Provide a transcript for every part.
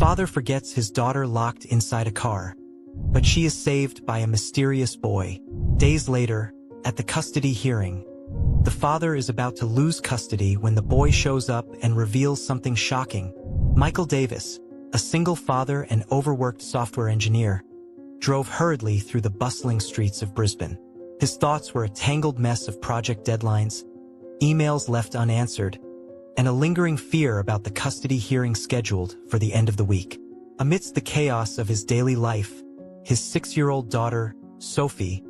father forgets his daughter locked inside a car, but she is saved by a mysterious boy. Days later, at the custody hearing, the father is about to lose custody when the boy shows up and reveals something shocking. Michael Davis, a single father and overworked software engineer, drove hurriedly through the bustling streets of Brisbane. His thoughts were a tangled mess of project deadlines, emails left unanswered, and a lingering fear about the custody hearing scheduled for the end of the week. Amidst the chaos of his daily life, his 6-year-old daughter, Sophie,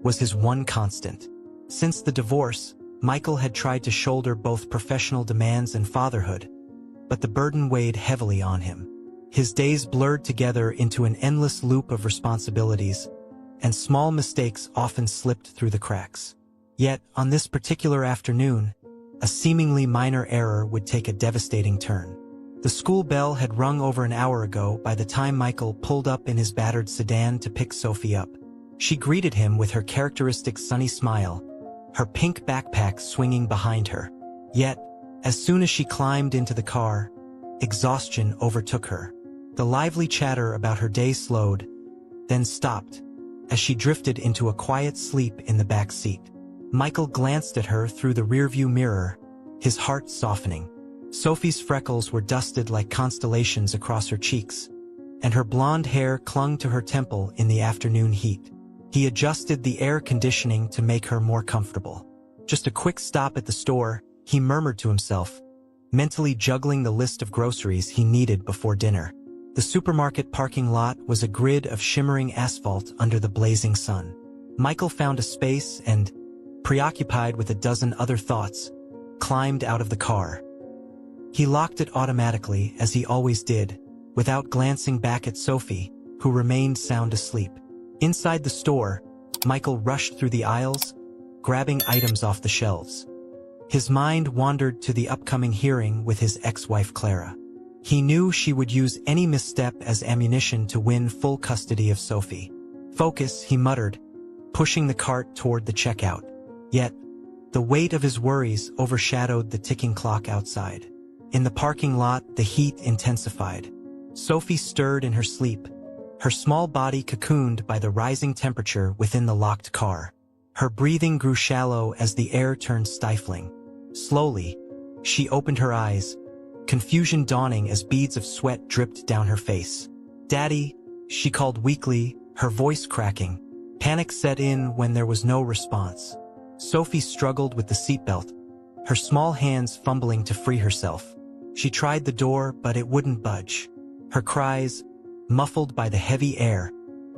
was his one constant. Since the divorce, Michael had tried to shoulder both professional demands and fatherhood, but the burden weighed heavily on him. His days blurred together into an endless loop of responsibilities, and small mistakes often slipped through the cracks. Yet, on this particular afternoon, a seemingly minor error would take a devastating turn. The school bell had rung over an hour ago by the time Michael pulled up in his battered sedan to pick Sophie up. She greeted him with her characteristic sunny smile, her pink backpack swinging behind her. Yet, as soon as she climbed into the car, exhaustion overtook her. The lively chatter about her day slowed, then stopped, as she drifted into a quiet sleep in the back seat. Michael glanced at her through the rearview mirror, his heart softening. Sophie's freckles were dusted like constellations across her cheeks, and her blonde hair clung to her temple in the afternoon heat. He adjusted the air conditioning to make her more comfortable. Just a quick stop at the store, he murmured to himself, mentally juggling the list of groceries he needed before dinner. The supermarket parking lot was a grid of shimmering asphalt under the blazing sun. Michael found a space and, preoccupied with a dozen other thoughts, climbed out of the car. He locked it automatically, as he always did, without glancing back at Sophie, who remained sound asleep. Inside the store, Michael rushed through the aisles, grabbing items off the shelves. His mind wandered to the upcoming hearing with his ex-wife Clara. He knew she would use any misstep as ammunition to win full custody of Sophie. "Focus," he muttered, pushing the cart toward the checkout. Yet, the weight of his worries overshadowed the ticking clock outside. In the parking lot, the heat intensified. Sophie stirred in her sleep, her small body cocooned by the rising temperature within the locked car. Her breathing grew shallow as the air turned stifling. Slowly, she opened her eyes, confusion dawning as beads of sweat dripped down her face. "Daddy," she called weakly, her voice cracking. Panic set in when there was no response. Sophie struggled with the seatbelt, her small hands fumbling to free herself. She tried the door, but it wouldn't budge. Her cries, muffled by the heavy air,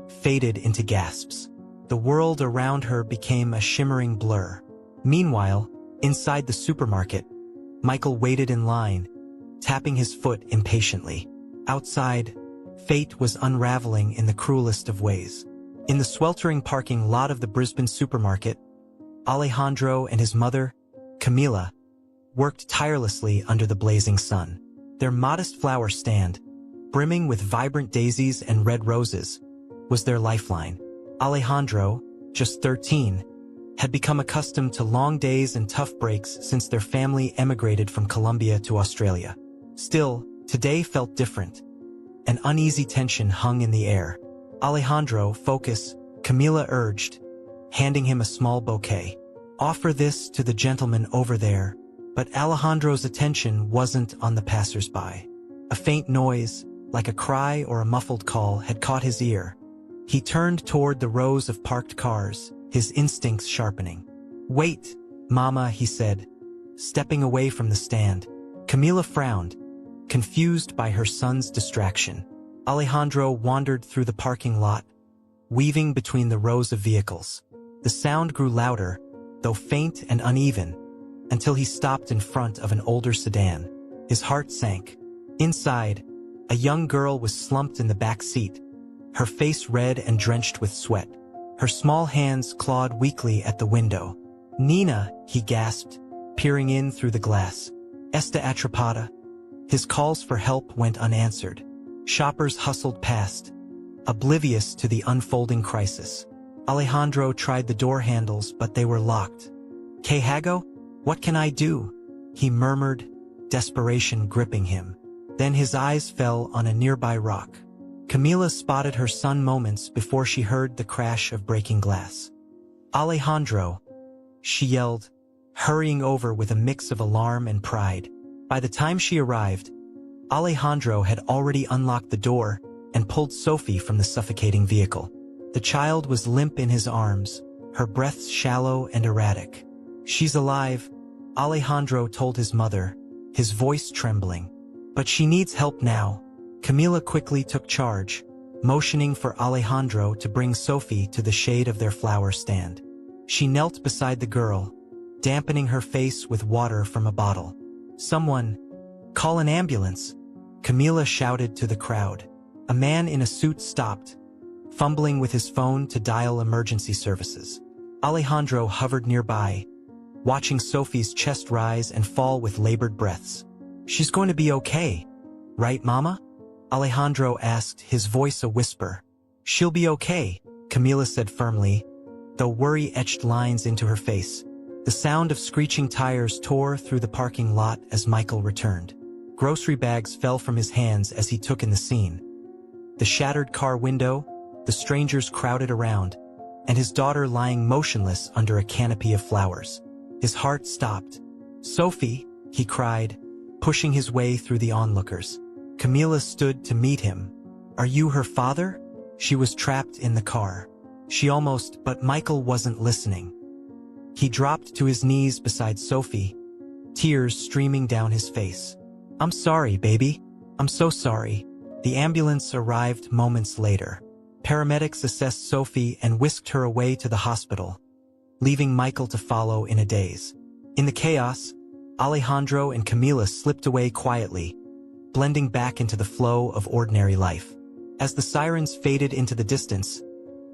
faded into gasps. The world around her became a shimmering blur. Meanwhile, inside the supermarket, Michael waited in line, tapping his foot impatiently. Outside, fate was unraveling in the cruelest of ways. In the sweltering parking lot of the Brisbane supermarket, Alejandro and his mother, Camila, worked tirelessly under the blazing sun. Their modest flower stand, brimming with vibrant daisies and red roses, was their lifeline. Alejandro, just 13, had become accustomed to long days and tough breaks since their family emigrated from Colombia to Australia. Still, today felt different. An uneasy tension hung in the air. "Alejandro, focus," Camila urged, handing him a small bouquet. "Offer this to the gentleman over there." But Alejandro's attention wasn't on the passers-by. A faint noise, like a cry or a muffled call, had caught his ear. He turned toward the rows of parked cars, his instincts sharpening. "Wait, Mama," he said, stepping away from the stand. Camila frowned, confused by her son's distraction. Alejandro wandered through the parking lot, weaving between the rows of vehicles. The sound grew louder, though faint and uneven, until he stopped in front of an older sedan. His heart sank. Inside, a young girl was slumped in the back seat, her face red and drenched with sweat. Her small hands clawed weakly at the window. "Nina," he gasped, peering in through the glass. "Está atrapada." His calls for help went unanswered. Shoppers hustled past, oblivious to the unfolding crisis. Alejandro tried the door handles, but they were locked. "Que hago? What can I do?" he murmured, desperation gripping him. Then his eyes fell on a nearby rock. Camila spotted her son moments before she heard the crash of breaking glass. "Alejandro!" she yelled, hurrying over with a mix of alarm and pride. By the time she arrived, Alejandro had already unlocked the door and pulled Sophie from the suffocating vehicle. The child was limp in his arms, her breaths shallow and erratic. "She's alive," Alejandro told his mother, his voice trembling. "But she needs help now." Camila quickly took charge, motioning for Alejandro to bring Sophie to the shade of their flower stand. She knelt beside the girl, dampening her face with water from a bottle. "Someone, call an ambulance," Camila shouted to the crowd. A man in a suit stopped, fumbling with his phone to dial emergency services. Alejandro hovered nearby, watching Sophie's chest rise and fall with labored breaths. "She's going to be okay, right, Mama?" Alejandro asked, his voice a whisper. "She'll be okay," Camila said firmly, though worry etched lines into her face. The sound of screeching tires tore through the parking lot as Michael returned. Grocery bags fell from his hands as he took in the scene. The shattered car window, the strangers crowded around, and his daughter lying motionless under a canopy of flowers. His heart stopped. "Sophie," he cried, pushing his way through the onlookers. Camila stood to meet him. "Are you her father?" She was trapped in the car. But Michael wasn't listening. He dropped to his knees beside Sophie, tears streaming down his face. "I'm sorry, baby. I'm so sorry." The ambulance arrived moments later. Paramedics assessed Sophie and whisked her away to the hospital, leaving Michael to follow in a daze. In the chaos, Alejandro and Camila slipped away quietly, blending back into the flow of ordinary life. As the sirens faded into the distance,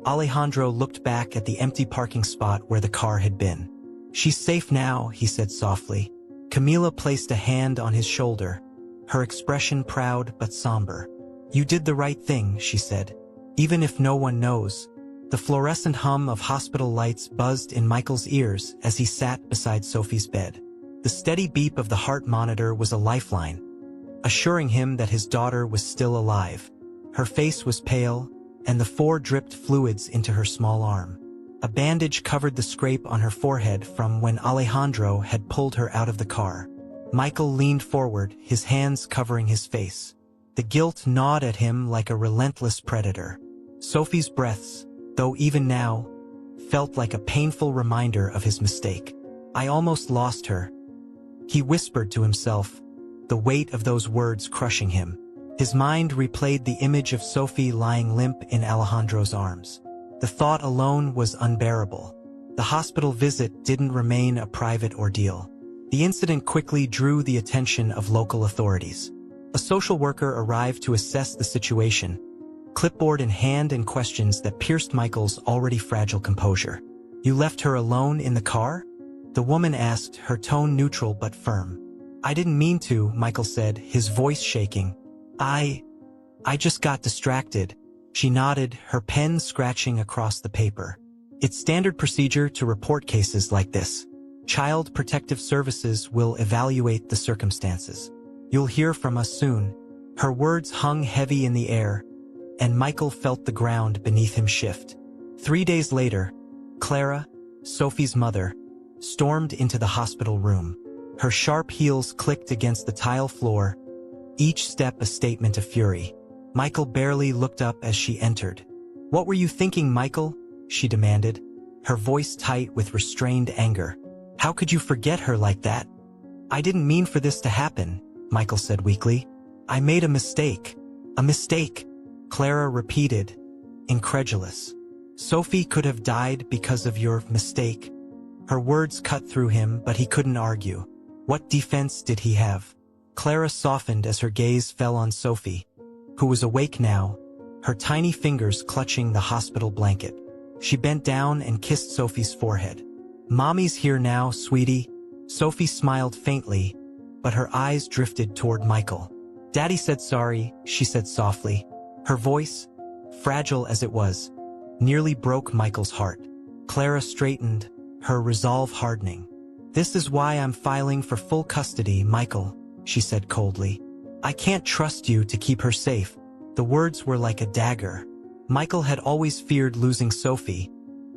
Alejandro looked back at the empty parking spot where the car had been. "She's safe now," he said softly. Camila placed a hand on his shoulder, her expression proud but somber. "You did the right thing," she said. "Even if no one knows." The fluorescent hum of hospital lights buzzed in Michael's ears as he sat beside Sophie's bed. The steady beep of the heart monitor was a lifeline, assuring him that his daughter was still alive. Her face was pale, and the four dripped fluids into her small arm. A bandage covered the scrape on her forehead from when Alejandro had pulled her out of the car. Michael leaned forward, his hands covering his face. The guilt gnawed at him like a relentless predator. Sophie's breaths, though even now, felt like a painful reminder of his mistake. "I almost lost her," he whispered to himself, the weight of those words crushing him. His mind replayed the image of Sophie lying limp in Alejandro's arms. The thought alone was unbearable. The hospital visit didn't remain a private ordeal. The incident quickly drew the attention of local authorities. A social worker arrived to assess the situation, clipboard in hand, and questions that pierced Michael's already fragile composure. "You left her alone in the car?" the woman asked, her tone neutral but firm. "I didn't mean to," Michael said, his voice shaking. I just got distracted." She nodded, her pen scratching across the paper. "It's standard procedure to report cases like this. Child Protective Services will evaluate the circumstances. You'll hear from us soon." Her words hung heavy in the air, and Michael felt the ground beneath him shift. 3 days later, Clara, Sophie's mother, stormed into the hospital room. Her sharp heels clicked against the tile floor, each step a statement of fury. Michael barely looked up as she entered. "What were you thinking, Michael?" she demanded, her voice tight with restrained anger. "How could you forget her like that?" "I didn't mean for this to happen," Michael said weakly. "I made a mistake." "A mistake?" Clara repeated, incredulous. "Sophie could have died because of your mistake." Her words cut through him, but he couldn't argue. What defense did he have? Clara softened as her gaze fell on Sophie, who was awake now, her tiny fingers clutching the hospital blanket. She bent down and kissed Sophie's forehead. "Mommy's here now, sweetie." Sophie smiled faintly, but her eyes drifted toward Michael. "Daddy said sorry," she said softly. Her voice, fragile as it was, nearly broke Michael's heart. Clara straightened, her resolve hardening. "This is why I'm filing for full custody, Michael," she said coldly. I can't trust you to keep her safe. The words were like a dagger. Michael had always feared losing Sophie,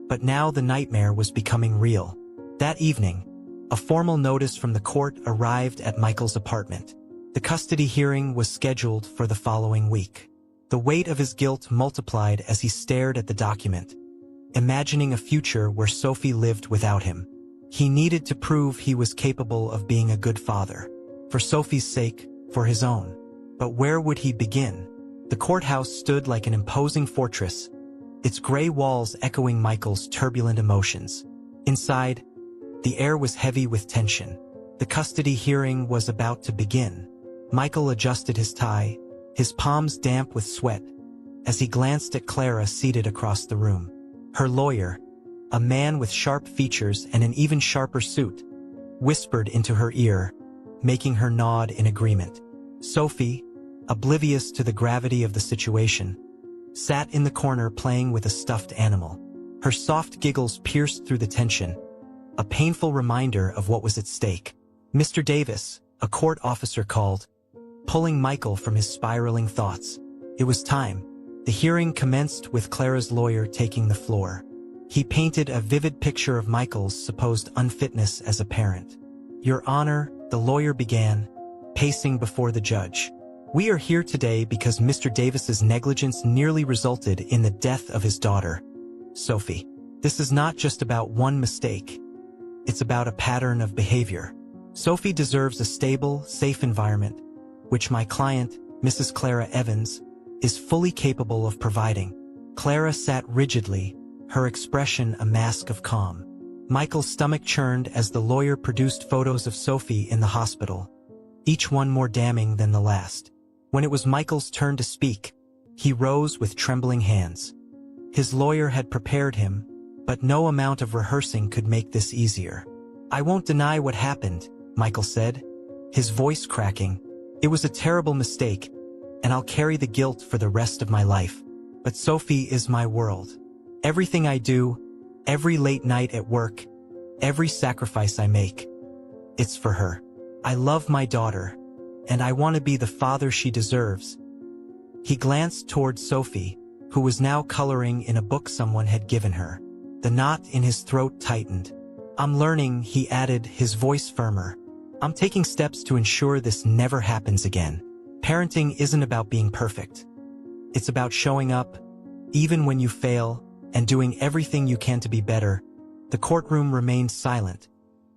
but now the nightmare was becoming real. That evening, a formal notice from the court arrived at Michael's apartment. The custody hearing was scheduled for the following week. The weight of his guilt multiplied as he stared at the document, imagining a future where Sophie lived without him. He needed to prove he was capable of being a good father. For Sophie's sake, for his own. But where would he begin? The courthouse stood like an imposing fortress, its gray walls echoing Michael's turbulent emotions. Inside, the air was heavy with tension. The custody hearing was about to begin. Michael adjusted his tie, his palms damp with sweat, as he glanced at Clara seated across the room. Her lawyer, a man with sharp features and an even sharper suit, whispered into her ear, making her nod in agreement. Sophie, oblivious to the gravity of the situation, sat in the corner playing with a stuffed animal. Her soft giggles pierced through the tension, a painful reminder of what was at stake. Mr. Davis, a court officer called, pulling Michael from his spiraling thoughts. It was time. The hearing commenced with Clara's lawyer taking the floor. He painted a vivid picture of Michael's supposed unfitness as a parent. Your Honor, the lawyer began, pacing before the judge. We are here today because Mr. Davis's negligence nearly resulted in the death of his daughter, Sophie. This is not just about one mistake. It's about a pattern of behavior. Sophie deserves a stable, safe environment, which my client, Mrs. Clara Evans, is fully capable of providing. Clara sat rigidly, her expression a mask of calm. Michael's stomach churned as the lawyer produced photos of Sophie in the hospital, each one more damning than the last. When it was Michael's turn to speak, he rose with trembling hands. His lawyer had prepared him, but no amount of rehearsing could make this easier. I won't deny what happened, Michael said, his voice cracking. It was a terrible mistake, and I'll carry the guilt for the rest of my life. But Sophie is my world. Everything I do, every late night at work, every sacrifice I make, it's for her. I love my daughter, and I want to be the father she deserves. He glanced toward Sophie, who was now coloring in a book someone had given her. The knot in his throat tightened. I'm learning, he added, his voice firmer. I'm taking steps to ensure this never happens again. Parenting isn't about being perfect. It's about showing up, even when you fail, and doing everything you can to be better. The courtroom remained silent,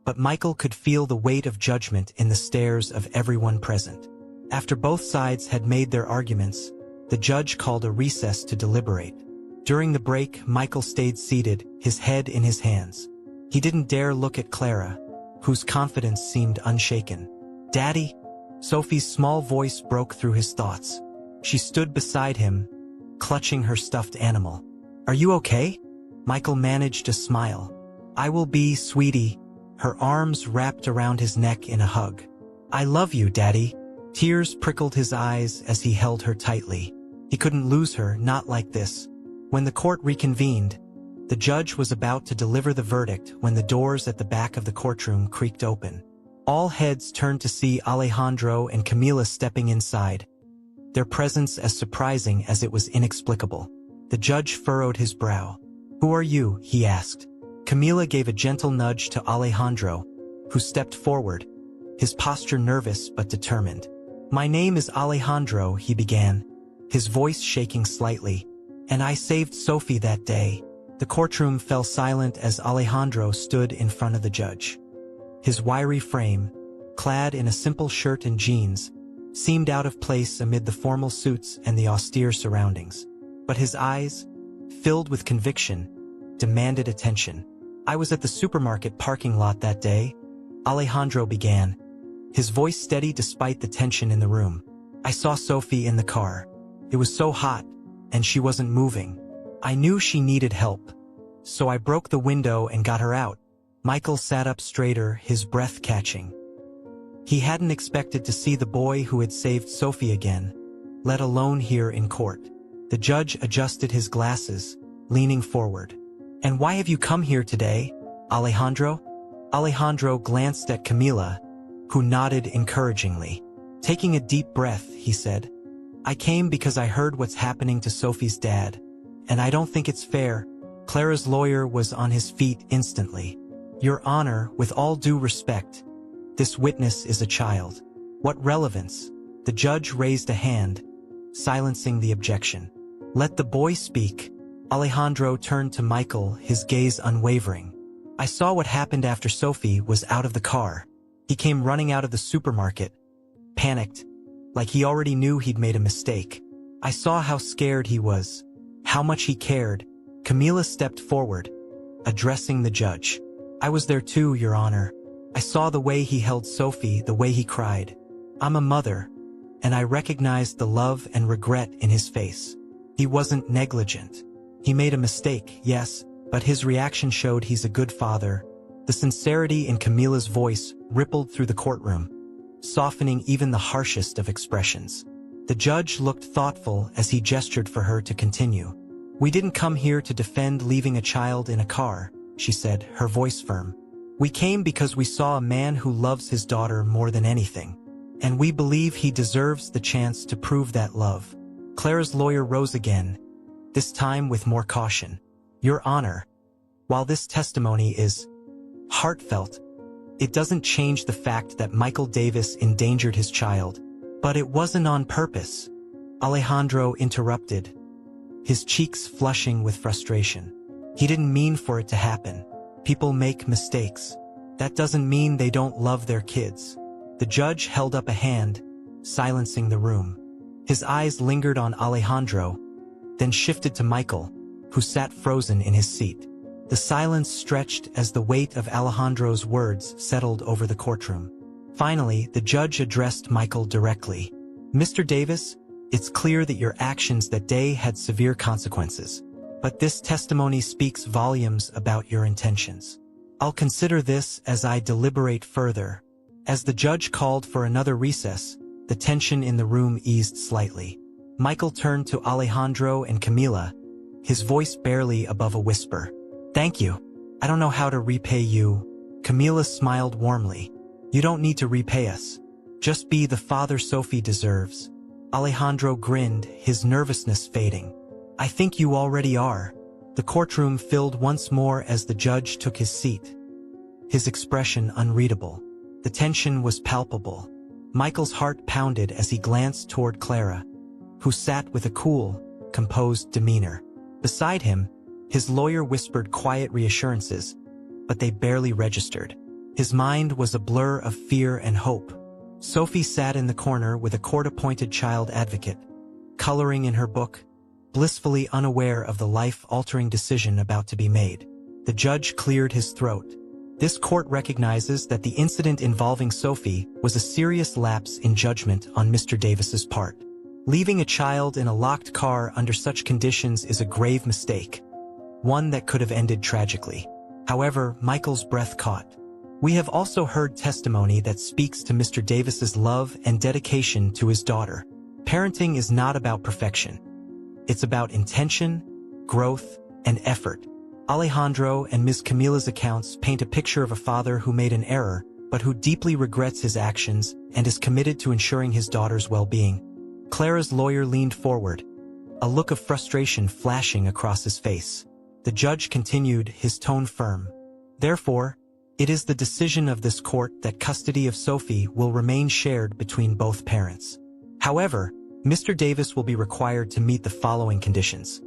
but Michael could feel the weight of judgment in the stares of everyone present. After both sides had made their arguments, the judge called a recess to deliberate. During the break, Michael stayed seated, his head in his hands. He didn't dare look at Clara, whose confidence seemed unshaken. Daddy? Sophie's small voice broke through his thoughts. She stood beside him, clutching her stuffed animal. Are you okay? Michael managed a smile. I will be, sweetie. Her arms wrapped around his neck in a hug. I love you, Daddy. Tears prickled his eyes as he held her tightly. He couldn't lose her, not like this. When the court reconvened, the judge was about to deliver the verdict when the doors at the back of the courtroom creaked open. All heads turned to see Alejandro and Camila stepping inside, their presence as surprising as it was inexplicable. The judge furrowed his brow. Who are you? He asked. Camila gave a gentle nudge to Alejandro, who stepped forward, his posture nervous but determined. My name is Alejandro, he began, his voice shaking slightly. And I saved Sophie that day. The courtroom fell silent as Alejandro stood in front of the judge. His wiry frame, clad in a simple shirt and jeans, seemed out of place amid the formal suits and the austere surroundings. But his eyes, filled with conviction, demanded attention. I was at the supermarket parking lot that day, Alejandro began, his voice steady despite the tension in the room. I saw Sophie in the car. It was so hot, and she wasn't moving. I knew she needed help, so I broke the window and got her out. Michael sat up straighter, his breath catching. He hadn't expected to see the boy who had saved Sophie again, let alone here in court. The judge adjusted his glasses, leaning forward. And why have you come here today, Alejandro? Alejandro glanced at Camila, who nodded encouragingly. Taking a deep breath, he said, "I came because I heard what's happening to Sophie's dad, and I don't think it's fair." Clara's lawyer was on his feet instantly. "Your Honor, with all due respect, this witness is a child." "What relevance?" The judge raised a hand, silencing the objection. "Let the boy speak." Alejandro turned to Michael, his gaze unwavering. "I saw what happened after Sophie was out of the car. He came running out of the supermarket, panicked, like he already knew he'd made a mistake. I saw how scared he was, how much he cared." Camila stepped forward, addressing the judge. "I was there too, Your Honor. I saw the way he held Sophie, the way he cried. I'm a mother, and I recognized the love and regret in his face. He wasn't negligent. He made a mistake, yes, but his reaction showed he's a good father." The sincerity in Camila's voice rippled through the courtroom, softening even the harshest of expressions. The judge looked thoughtful as he gestured for her to continue. "We didn't come here to defend leaving a child in a car," she said, her voice firm. "We came because we saw a man who loves his daughter more than anything, and we believe he deserves the chance to prove that love." Clara's lawyer rose again, this time with more caution. "Your Honor, while this testimony is heartfelt, it doesn't change the fact that Michael Davis endangered his child. But it wasn't on purpose." Alejandro interrupted, his cheeks flushing with frustration. "He didn't mean for it to happen. People make mistakes. That doesn't mean they don't love their kids." The judge held up a hand, silencing the room. His eyes lingered on Alejandro, then shifted to Michael, who sat frozen in his seat. The silence stretched as the weight of Alejandro's words settled over the courtroom. Finally, the judge addressed Michael directly. "Mr. Davis, it's clear that your actions that day had severe consequences. But this testimony speaks volumes about your intentions. I'll consider this as I deliberate further." As the judge called for another recess, the tension in the room eased slightly. Michael turned to Alejandro and Camila, his voice barely above a whisper. "Thank you. I don't know how to repay you." Camila smiled warmly. "You don't need to repay us. Just be the father Sophie deserves." Alejandro grinned, his nervousness fading. "I think you already are." The courtroom filled once more as the judge took his seat, his expression unreadable. The tension was palpable. Michael's heart pounded as he glanced toward Clara, who sat with a cool, composed demeanor. Beside him, his lawyer whispered quiet reassurances, but they barely registered. His mind was a blur of fear and hope. Sophie sat in the corner with a court-appointed child advocate, coloring in her book, blissfully unaware of the life-altering decision about to be made. The judge cleared his throat. This court recognizes that the incident involving Sophie was a serious lapse in judgment on Mr. Davis's part. Leaving a child in a locked car under such conditions is a grave mistake, one that could have ended tragically. However, Michael's breath caught. "We have also heard testimony that speaks to Mr. Davis's love and dedication to his daughter. Parenting is not about perfection. It's about intention, growth, and effort." Alejandro and Ms. Camila's accounts paint a picture of a father who made an error, but who deeply regrets his actions and is committed to ensuring his daughter's well-being. Clara's lawyer leaned forward, a look of frustration flashing across his face. The judge continued, his tone firm. "Therefore, it is the decision of this court that custody of Sophie will remain shared between both parents. However, Mr. Davis will be required to meet the following conditions.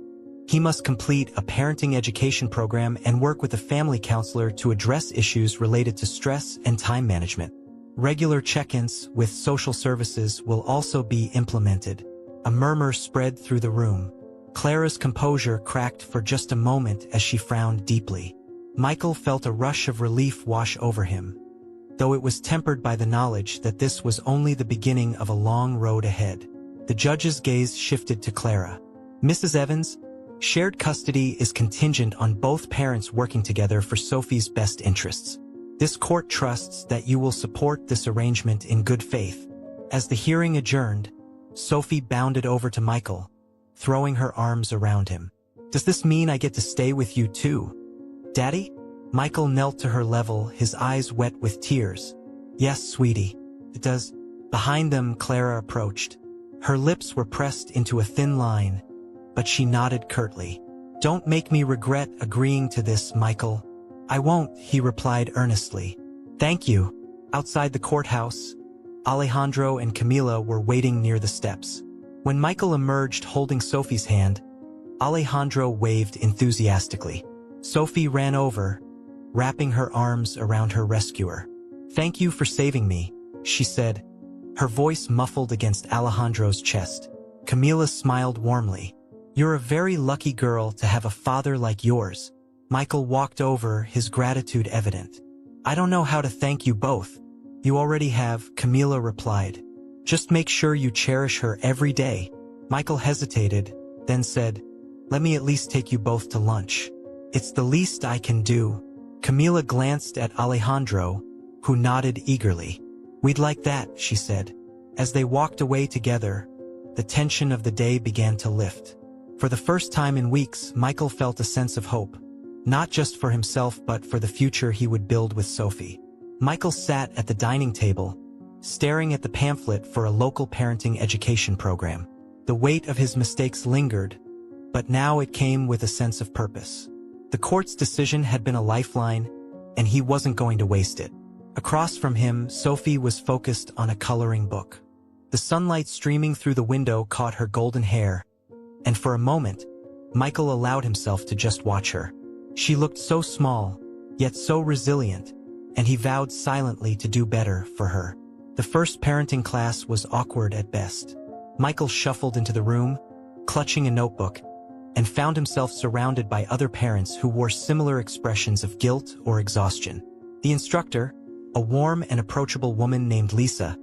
He must complete a parenting education program and work with a family counselor to address issues related to stress and time management. Regular check-ins with social services will also be implemented." A murmur spread through the room. Clara's composure cracked for just a moment as she frowned deeply. Michael felt a rush of relief wash over him, though it was tempered by the knowledge that this was only the beginning of a long road ahead. The judge's gaze shifted to Clara. "Mrs. Evans, shared custody is contingent on both parents working together for Sophie's best interests. This court trusts that you will support this arrangement in good faith." As the hearing adjourned, Sophie bounded over to Michael, throwing her arms around him. "Does this mean I get to stay with you too, Daddy?" Michael knelt to her level, his eyes wet with tears. "Yes, sweetie, it does. Behind them, Clara approached. Her lips were pressed into a thin line, but she nodded curtly. "Don't make me regret agreeing to this, Michael." "I won't," he replied earnestly. "Thank you." Outside the courthouse, Alejandro and Camila were waiting near the steps. When Michael emerged holding Sophie's hand, Alejandro waved enthusiastically. Sophie ran over, wrapping her arms around her rescuer. "Thank you for saving me," she said, her voice muffled against Alejandro's chest. Camila smiled warmly. "You're a very lucky girl to have a father like yours." Michael walked over, his gratitude evident. "I don't know how to thank you both." "You already have," Camila replied. "Just make sure you cherish her every day." Michael hesitated, then said, "Let me at least take you both to lunch." "It's the least I can do." Camila glanced at Alejandro, who nodded eagerly. "We'd like that," she said. As they walked away together, the tension of the day began to lift. For the first time in weeks, Michael felt a sense of hope, not just for himself but for the future he would build with Sophie. Michael sat at the dining table, staring at the pamphlet for a local parenting education program. The weight of his mistakes lingered, but now it came with a sense of purpose. The court's decision had been a lifeline, and he wasn't going to waste it. Across from him, Sophie was focused on a coloring book. The sunlight streaming through the window caught her golden hair, and for a moment, Michael allowed himself to just watch her. She looked so small, yet so resilient, and he vowed silently to do better for her. The first parenting class was awkward at best. Michael shuffled into the room, clutching a notebook, and found himself surrounded by other parents who wore similar expressions of guilt or exhaustion. The instructor, a warm and approachable woman named Lisa,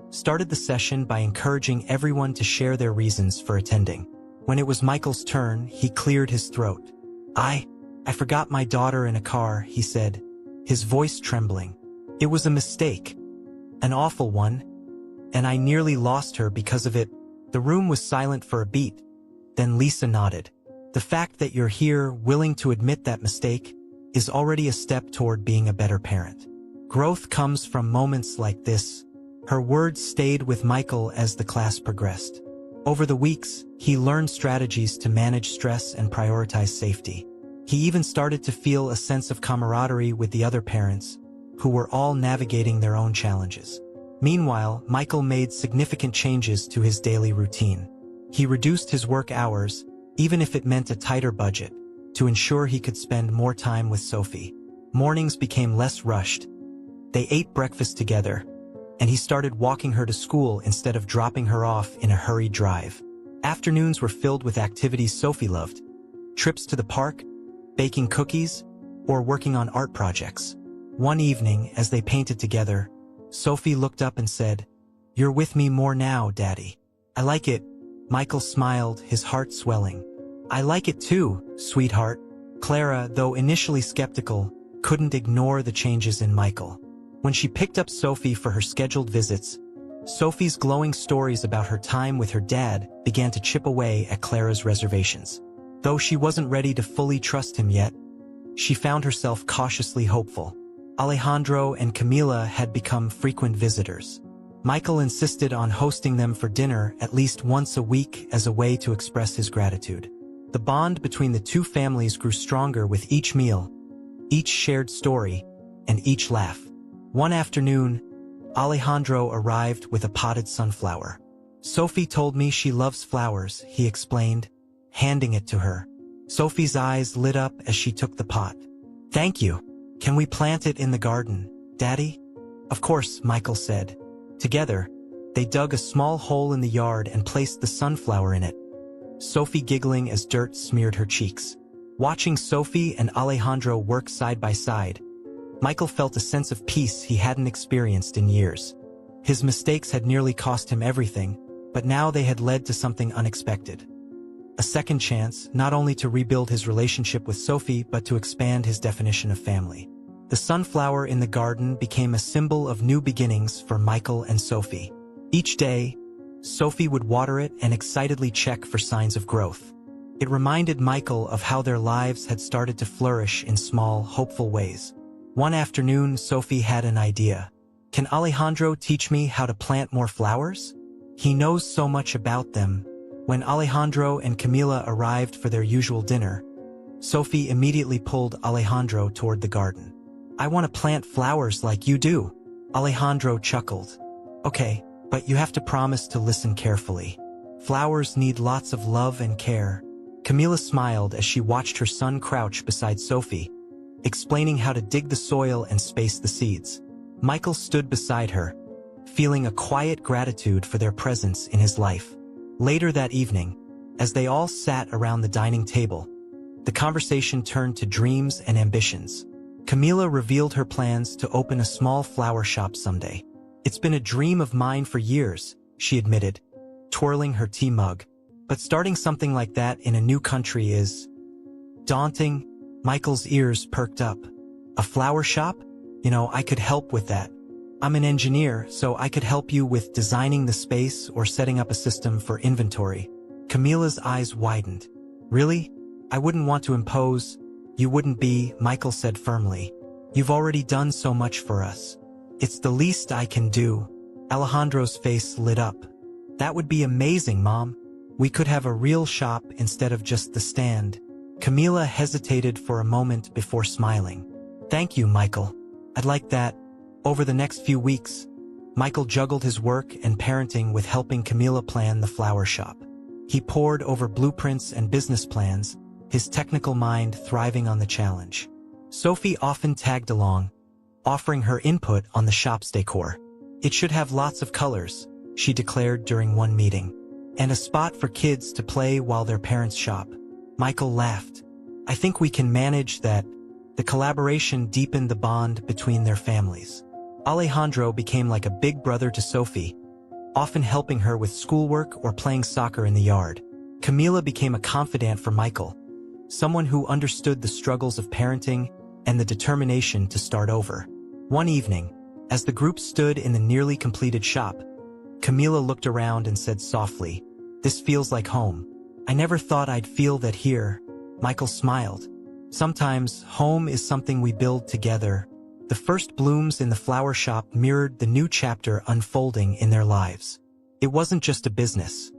started the session by encouraging everyone to share their reasons for attending. When it was Michael's turn, he cleared his throat. I forgot my daughter in a car," he said, his voice trembling. "It was a mistake. An awful one. And I nearly lost her because of it." The room was silent for a beat. Then Lisa nodded. "The fact that you're here, willing to admit that mistake, is already a step toward being a better parent. Growth comes from moments like this." Her words stayed with Michael as the class progressed. Over the weeks, he learned strategies to manage stress and prioritize safety. He even started to feel a sense of camaraderie with the other parents, who were all navigating their own challenges. Meanwhile, Michael made significant changes to his daily routine. He reduced his work hours, even if it meant a tighter budget, to ensure he could spend more time with Sophie. Mornings became less rushed. They ate breakfast together, and he started walking her to school instead of dropping her off in a hurried drive. Afternoons were filled with activities Sophie loved: trips to the park, baking cookies, or working on art projects. One evening, as they painted together, Sophie looked up and said, "You're with me more now, Daddy." "I like it." Michael smiled, his heart swelling. "I like it too, sweetheart." Clara, though initially skeptical, couldn't ignore the changes in Michael. When she picked up Sophie for her scheduled visits, Sophie's glowing stories about her time with her dad began to chip away at Clara's reservations. Though she wasn't ready to fully trust him yet, she found herself cautiously hopeful. Alejandro and Camila had become frequent visitors. Michael insisted on hosting them for dinner at least once a week as a way to express his gratitude. The bond between the two families grew stronger with each meal, each shared story, and each laugh. One afternoon, Alejandro arrived with a potted sunflower. "Sophie told me she loves flowers," he explained, handing it to her. Sophie's eyes lit up as she took the pot. "Thank you. Can we plant it in the garden, Daddy?" "Of course," Michael said. Together, they dug a small hole in the yard and placed the sunflower in it, Sophie giggling as dirt smeared her cheeks. Watching Sophie and Alejandro work side by side, Michael felt a sense of peace he hadn't experienced in years. His mistakes had nearly cost him everything, but now they had led to something unexpected. A second chance, not only to rebuild his relationship with Sophie, but to expand his definition of family. The sunflower in the garden became a symbol of new beginnings for Michael and Sophie. Each day, Sophie would water it and excitedly check for signs of growth. It reminded Michael of how their lives had started to flourish in small, hopeful ways. One afternoon, Sophie had an idea. Can Alejandro teach me how to plant more flowers? He knows so much about them. When Alejandro and Camila arrived for their usual dinner, Sophie immediately pulled Alejandro toward the garden. I want to plant flowers like you do. Alejandro chuckled. Okay, but you have to promise to listen carefully. Flowers need lots of love and care. Camila smiled as she watched her son crouch beside Sophie, explaining how to dig the soil and space the seeds. Michael stood beside her, feeling a quiet gratitude for their presence in his life. Later that evening, as they all sat around the dining table, the conversation turned to dreams and ambitions. Camila revealed her plans to open a small flower shop someday. It's been a dream of mine for years, she admitted, twirling her tea mug. But starting something like that in a new country is daunting. Michael's ears perked up. A flower shop? I could help with that. I'm an engineer, so I could help you with designing the space or setting up a system for inventory. Camila's eyes widened. Really? I wouldn't want to impose. You wouldn't be, Michael said firmly. You've already done so much for us. It's the least I can do. Alejandro's face lit up. That would be amazing, Mom. We could have a real shop instead of just the stand. Camila hesitated for a moment before smiling. Thank you, Michael. I'd like that. Over the next few weeks, Michael juggled his work and parenting with helping Camila plan the flower shop. He pored over blueprints and business plans, his technical mind thriving on the challenge. Sophie often tagged along, offering her input on the shop's decor. It should have lots of colors, she declared during one meeting, and a spot for kids to play while their parents shop. Michael laughed. I think we can manage that. The collaboration deepened the bond between their families. Alejandro became like a big brother to Sophie, often helping her with schoolwork or playing soccer in the yard. Camila became a confidant for Michael, someone who understood the struggles of parenting and the determination to start over. One evening, as the group stood in the nearly completed shop, Camila looked around and said softly, "This feels like home." I never thought I'd feel that here. Michael smiled. Sometimes, home is something we build together. The first blooms in the flower shop mirrored the new chapter unfolding in their lives. It wasn't just a business.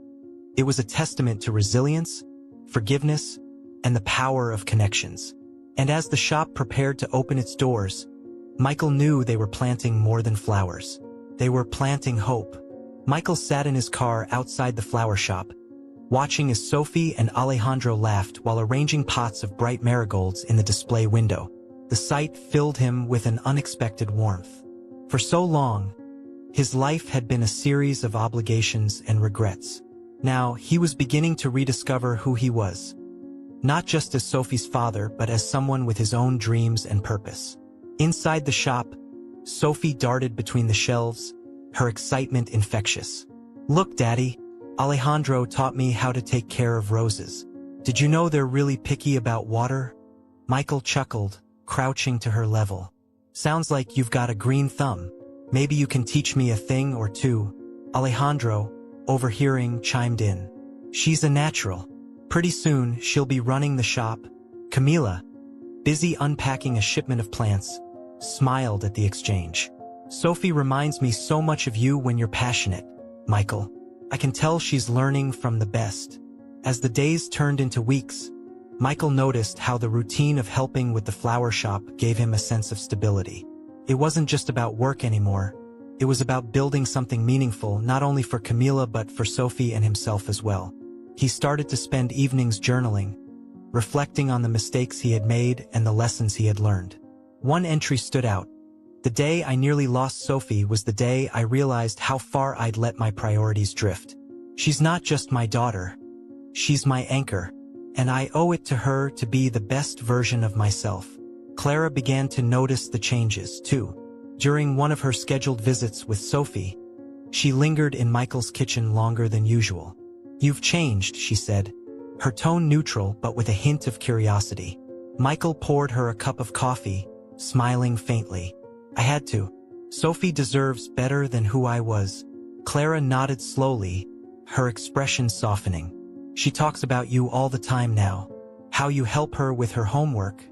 It was a testament to resilience, forgiveness, and the power of connections. And as the shop prepared to open its doors, Michael knew they were planting more than flowers. They were planting hope. Michael sat in his car outside the flower shop, watching as Sophie and Alejandro laughed while arranging pots of bright marigolds in the display window. The sight filled him with an unexpected warmth. For so long, his life had been a series of obligations and regrets. Now, he was beginning to rediscover who he was, not just as Sophie's father, but as someone with his own dreams and purpose. Inside the shop, Sophie darted between the shelves, her excitement infectious. Look, Daddy, Alejandro taught me how to take care of roses. Did you know they're really picky about water? Michael chuckled, crouching to her level. Sounds like you've got a green thumb. Maybe you can teach me a thing or two. Alejandro, overhearing, chimed in. She's a natural. Pretty soon, she'll be running the shop. Camila, busy unpacking a shipment of plants, smiled at the exchange. Sophie reminds me so much of you when you're passionate, Michael. I can tell she's learning from the best. As the days turned into weeks, Michael noticed how the routine of helping with the flower shop gave him a sense of stability. It wasn't just about work anymore. It was about building something meaningful not only for Camila but for Sophie and himself as well. He started to spend evenings journaling, reflecting on the mistakes he had made and the lessons he had learned. One entry stood out. The day I nearly lost Sophie was the day I realized how far I'd let my priorities drift. She's not just my daughter. She's my anchor, and I owe it to her to be the best version of myself. Clara began to notice the changes, too. During one of her scheduled visits with Sophie, she lingered in Michael's kitchen longer than usual. You've changed, she said, her tone neutral but with a hint of curiosity. Michael poured her a cup of coffee, smiling faintly. I had to. Sophie deserves better than who I was. Clara nodded slowly, her expression softening. She talks about you all the time now. How you help her with her homework.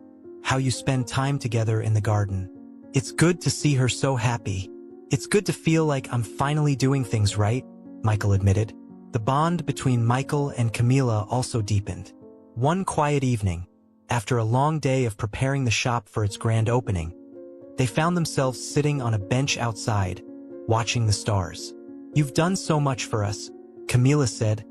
How you spend time together in the garden. It's good to see her so happy. It's good to feel like I'm finally doing things right, Michael admitted. The bond between Michael and Camila also deepened. One quiet evening, after a long day of preparing the shop for its grand opening, they found themselves sitting on a bench outside, watching the stars. "You've done so much for us," Camila said,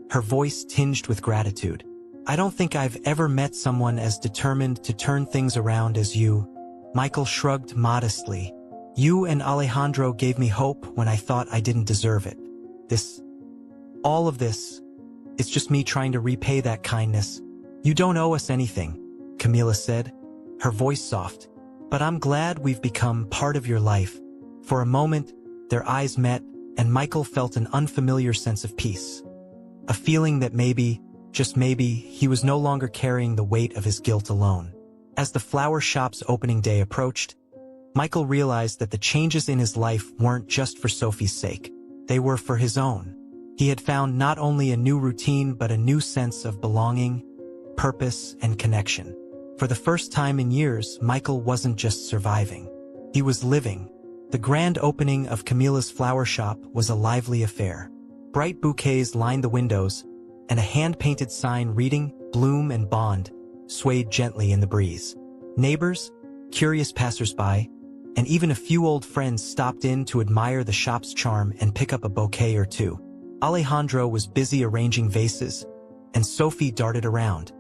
her voice tinged with gratitude. "I don't think I've ever met someone as determined to turn things around as you." Michael shrugged modestly. "You and Alejandro gave me hope when I thought I didn't deserve it. All of this, it's just me trying to repay that kindness." "You don't owe us anything," Camila said, her voice soft. "But I'm glad we've become part of your life." For a moment, their eyes met, and Michael felt an unfamiliar sense of peace. A feeling that maybe, just maybe, he was no longer carrying the weight of his guilt alone. As the flower shop's opening day approached, Michael realized that the changes in his life weren't just for Sophie's sake. They were for his own. He had found not only a new routine but a new sense of belonging, purpose, and connection. For the first time in years, Michael wasn't just surviving. He was living. The grand opening of Camila's flower shop was a lively affair. Bright bouquets lined the windows, and a hand-painted sign reading "Bloom and Bond" swayed gently in the breeze. Neighbors, curious passers-by, and even a few old friends stopped in to admire the shop's charm and pick up a bouquet or two. Alejandro was busy arranging vases, and Sophie darted around,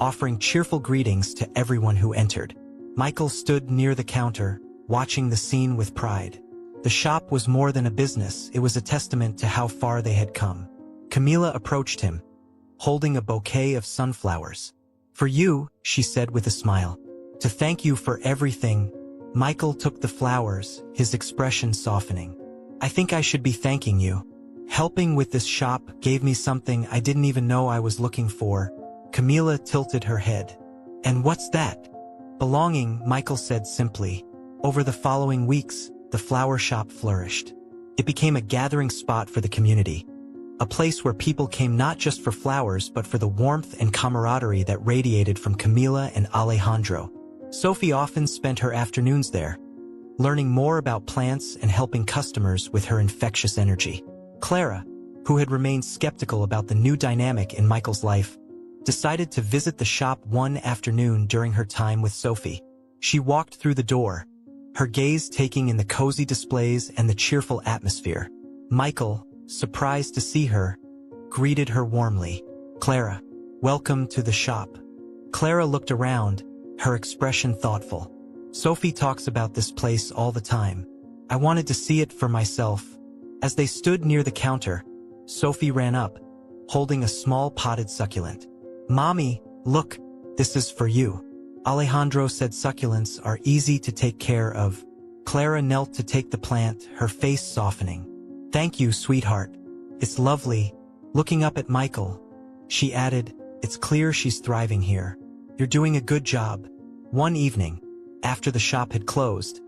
offering cheerful greetings to everyone who entered. Michael stood near the counter, watching the scene with pride. The shop was more than a business, it was a testament to how far they had come. Camila approached him, holding a bouquet of sunflowers. "For you," she said with a smile. "To thank you for everything." Michael took the flowers, his expression softening. "I think I should be thanking you. Helping with this shop gave me something I didn't even know I was looking for." Camila tilted her head. "And what's that?" "Belonging," Michael said simply. Over the following weeks, the flower shop flourished. It became a gathering spot for the community, a place where people came not just for flowers but for the warmth and camaraderie that radiated from Camila and Alejandro. Sophie often spent her afternoons there, learning more about plants and helping customers with her infectious energy. Clara, who had remained skeptical about the new dynamic in Michael's life, decided to visit the shop one afternoon during her time with Sophie. She walked through the door, her gaze taking in the cozy displays and the cheerful atmosphere. Michael, surprised to see her, greeted her warmly. "Clara, welcome to the shop." Clara looked around, her expression thoughtful. "Sophie talks about this place all the time. I wanted to see it for myself." As they stood near the counter, Sophie ran up, holding a small potted succulent. "Mommy, look, this is for you." Alejandro said succulents are easy to take care of. Clara knelt to take the plant, her face softening. "Thank you, sweetheart. It's lovely." Looking up at Michael, she added, "It's clear she's thriving here. You're doing a good job." One evening, after the shop had closed,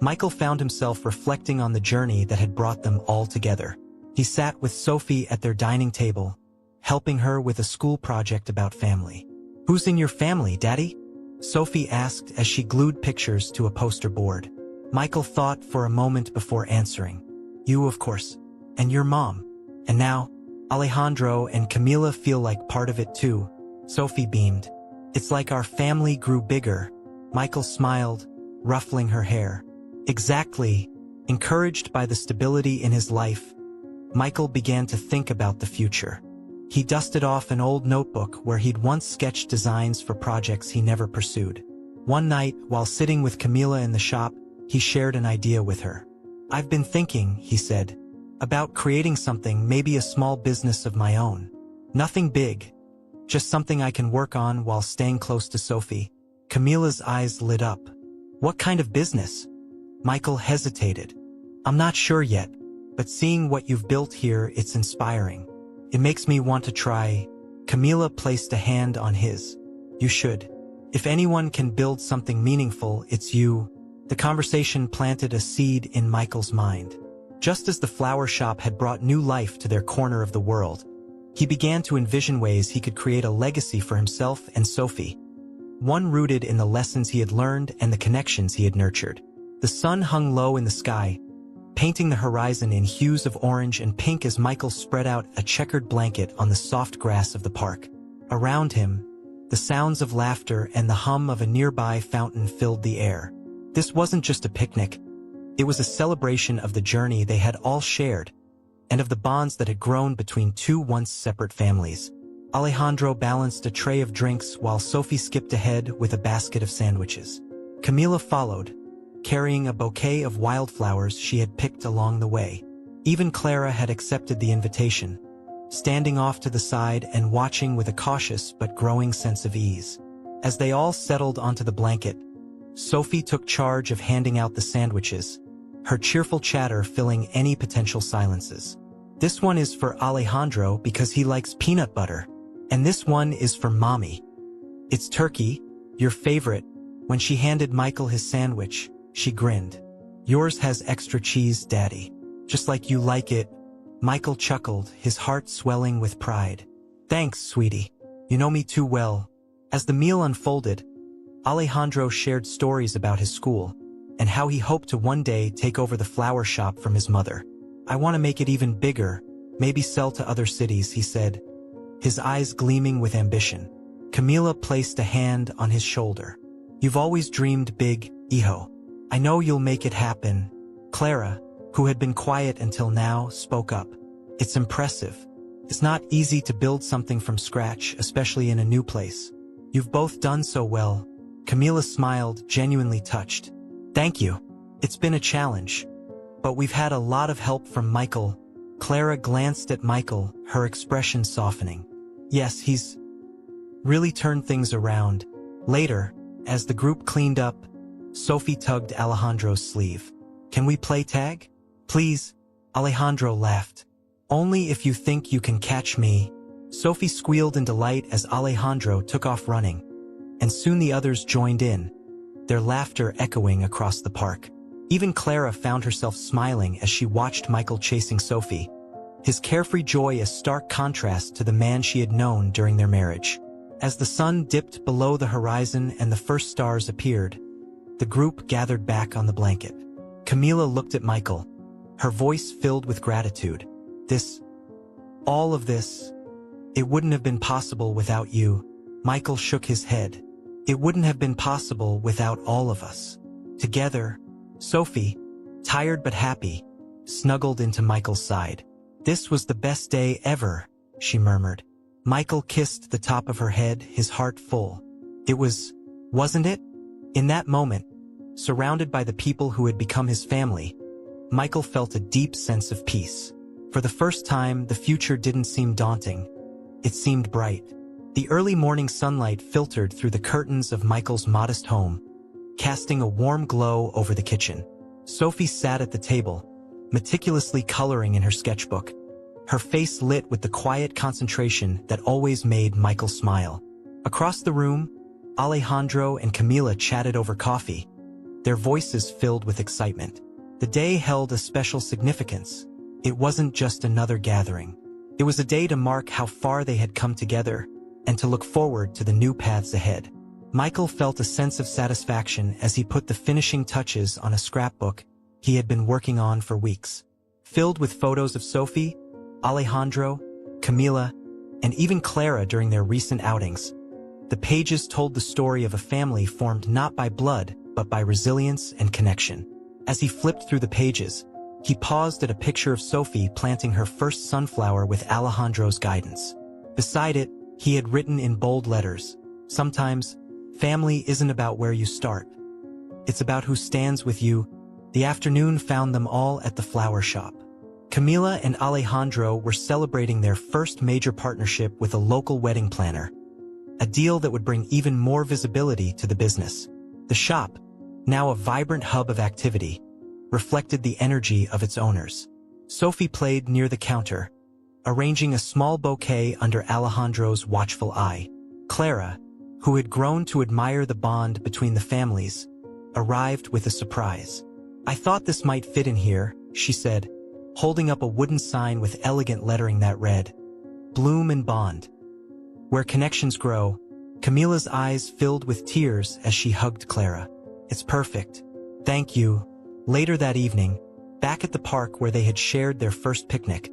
Michael found himself reflecting on the journey that had brought them all together. He sat with Sophie at their dining table, helping her with a school project about family. "Who's in your family, Daddy?" Sophie asked as she glued pictures to a poster board. Michael thought for a moment before answering. "You, of course. And your mom. And now, Alejandro and Camila feel like part of it too." Sophie beamed. "It's like our family grew bigger." Michael smiled, ruffling her hair. "Exactly." Encouraged by the stability in his life, Michael began to think about the future. He dusted off an old notebook where he'd once sketched designs for projects he never pursued. One night, while sitting with Camila in the shop, he shared an idea with her. "I've been thinking," he said, "about creating something, maybe a small business of my own. Nothing big, just something I can work on while staying close to Sophie." Camila's eyes lit up. "What kind of business?" Michael hesitated. "I'm not sure yet, but seeing what you've built here, it's inspiring. It makes me want to try." Camila placed a hand on his. "You should. If anyone can build something meaningful, it's you." The conversation planted a seed in Michael's mind. Just as the flower shop had brought new life to their corner of the world, he began to envision ways he could create a legacy for himself and Sophie. One rooted in the lessons he had learned and the connections he had nurtured. The sun hung low in the sky, painting the horizon in hues of orange and pink as Michael spread out a checkered blanket on the soft grass of the park. Around him, the sounds of laughter and the hum of a nearby fountain filled the air. This wasn't just a picnic. It was a celebration of the journey they had all shared, and of the bonds that had grown between two once separate families. Alejandro balanced a tray of drinks while Sophie skipped ahead with a basket of sandwiches. Camila followed, carrying a bouquet of wildflowers she had picked along the way. Even Clara had accepted the invitation, standing off to the side and watching with a cautious but growing sense of ease. As they all settled onto the blanket, Sophie took charge of handing out the sandwiches, her cheerful chatter filling any potential silences. This one is for Alejandro because he likes peanut butter, and this one is for Mommy. It's turkey, your favorite. When she handed Michael his sandwich, she grinned. Yours has extra cheese, Daddy. Just like you like it. Michael chuckled, his heart swelling with pride. Thanks, sweetie. You know me too well. As the meal unfolded, Alejandro shared stories about his school and how he hoped to one day take over the flower shop from his mother. I want to make it even bigger, maybe sell to other cities, he said, his eyes gleaming with ambition. Camila placed a hand on his shoulder. You've always dreamed big, hijo. I know you'll make it happen. Clara, who had been quiet until now, spoke up. It's impressive. It's not easy to build something from scratch, especially in a new place. You've both done so well. Camila smiled, genuinely touched. Thank you. It's been a challenge, but we've had a lot of help from Michael. Clara glanced at Michael, her expression softening. Yes, he's really turned things around. Later, as the group cleaned up, Sophie tugged Alejandro's sleeve. Can we play tag? Please, Alejandro laughed. Only if you think you can catch me. Sophie squealed in delight as Alejandro took off running, and soon the others joined in, their laughter echoing across the park. Even Clara found herself smiling as she watched Michael chasing Sophie, his carefree joy a stark contrast to the man she had known during their marriage. As the sun dipped below the horizon and the first stars appeared, the group gathered back on the blanket. Camila looked at Michael, her voice filled with gratitude. All of this, it wouldn't have been possible without you. Michael shook his head. It wouldn't have been possible without all of us. Together, Sophie, tired but happy, snuggled into Michael's side. This was the best day ever, she murmured. Michael kissed the top of her head, his heart full. It was, wasn't it? In that moment, surrounded by the people who had become his family, Michael felt a deep sense of peace. For the first time, the future didn't seem daunting. It seemed bright. The early morning sunlight filtered through the curtains of Michael's modest home, casting a warm glow over the kitchen. Sophie sat at the table, meticulously coloring in her sketchbook, her face lit with the quiet concentration that always made Michael smile. Across the room, Alejandro and Camila chatted over coffee, their voices filled with excitement. The day held a special significance. It wasn't just another gathering. It was a day to mark how far they had come together and to look forward to the new paths ahead. Michael felt a sense of satisfaction as he put the finishing touches on a scrapbook he had been working on for weeks. Filled with photos of Sophie, Alejandro, Camila, and even Clara during their recent outings, the pages told the story of a family formed not by blood, but by resilience and connection. As he flipped through the pages, he paused at a picture of Sophie planting her first sunflower with Alejandro's guidance. Beside it, he had written in bold letters, "Sometimes, family isn't about where you start. It's about who stands with you." The afternoon found them all at the flower shop. Camila and Alejandro were celebrating their first major partnership with a local wedding planner, a deal that would bring even more visibility to the business. The shop, now a vibrant hub of activity, reflected the energy of its owners. Sophie played near the counter, arranging a small bouquet under Alejandro's watchful eye. Clara, who had grown to admire the bond between the families, arrived with a surprise. "I thought this might fit in here," she said, holding up a wooden sign with elegant lettering that read, "Bloom and Bond. Where connections grow." Camila's eyes filled with tears as she hugged Clara. "It's perfect. Thank you." Later that evening, Back at the park where they had shared their first picnic,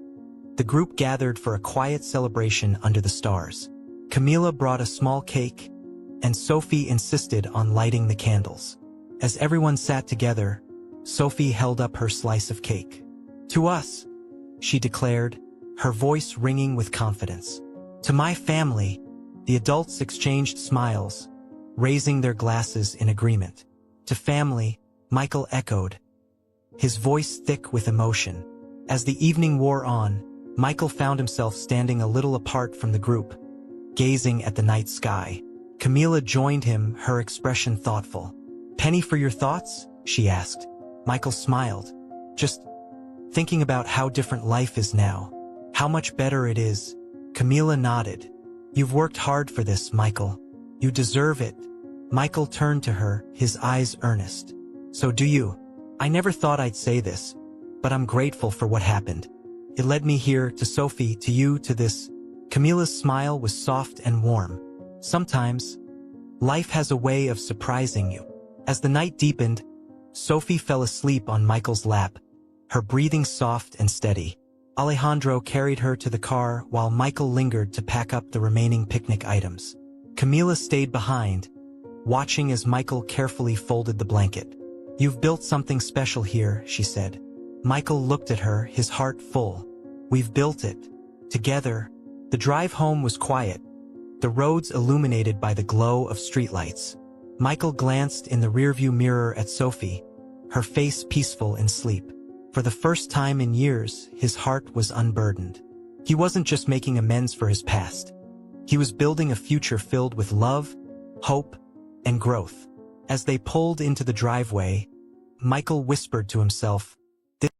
the group gathered for a quiet celebration under the stars. Camila brought a small cake, and Sophie insisted on lighting the candles. As everyone sat together, Sophie held up her slice of cake. "To us," she declared, her voice ringing with confidence. "To my family." The adults exchanged smiles, raising their glasses in agreement. "To family," Michael echoed, his voice thick with emotion. As the evening wore on, Michael found himself standing a little apart from the group, gazing at the night sky. Camila joined him, her expression thoughtful. "Penny for your thoughts?" she asked. Michael smiled. "Just thinking about how different life is now. How much better it is." Camila nodded. "You've worked hard for this, Michael. You deserve it." Michael turned to her, his eyes earnest. "So do you. I never thought I'd say this, but I'm grateful for what happened. It led me here, to Sophie, to you, to this." Camila's smile was soft and warm. "Sometimes, life has a way of surprising you." As the night deepened, Sophie fell asleep on Michael's lap, her breathing soft and steady. Alejandro carried her to the car while Michael lingered to pack up the remaining picnic items. Camila stayed behind, watching as Michael carefully folded the blanket. "You've built something special here," she said. Michael looked at her, his heart full. "We've built it. Together." The drive home was quiet, the roads illuminated by the glow of streetlights. Michael glanced in the rearview mirror at Sophie, her face peaceful in sleep. For the first time in years, his heart was unburdened. He wasn't just making amends for his past. He was building a future filled with love, hope, and growth. As they pulled into the driveway, Michael whispered to himself,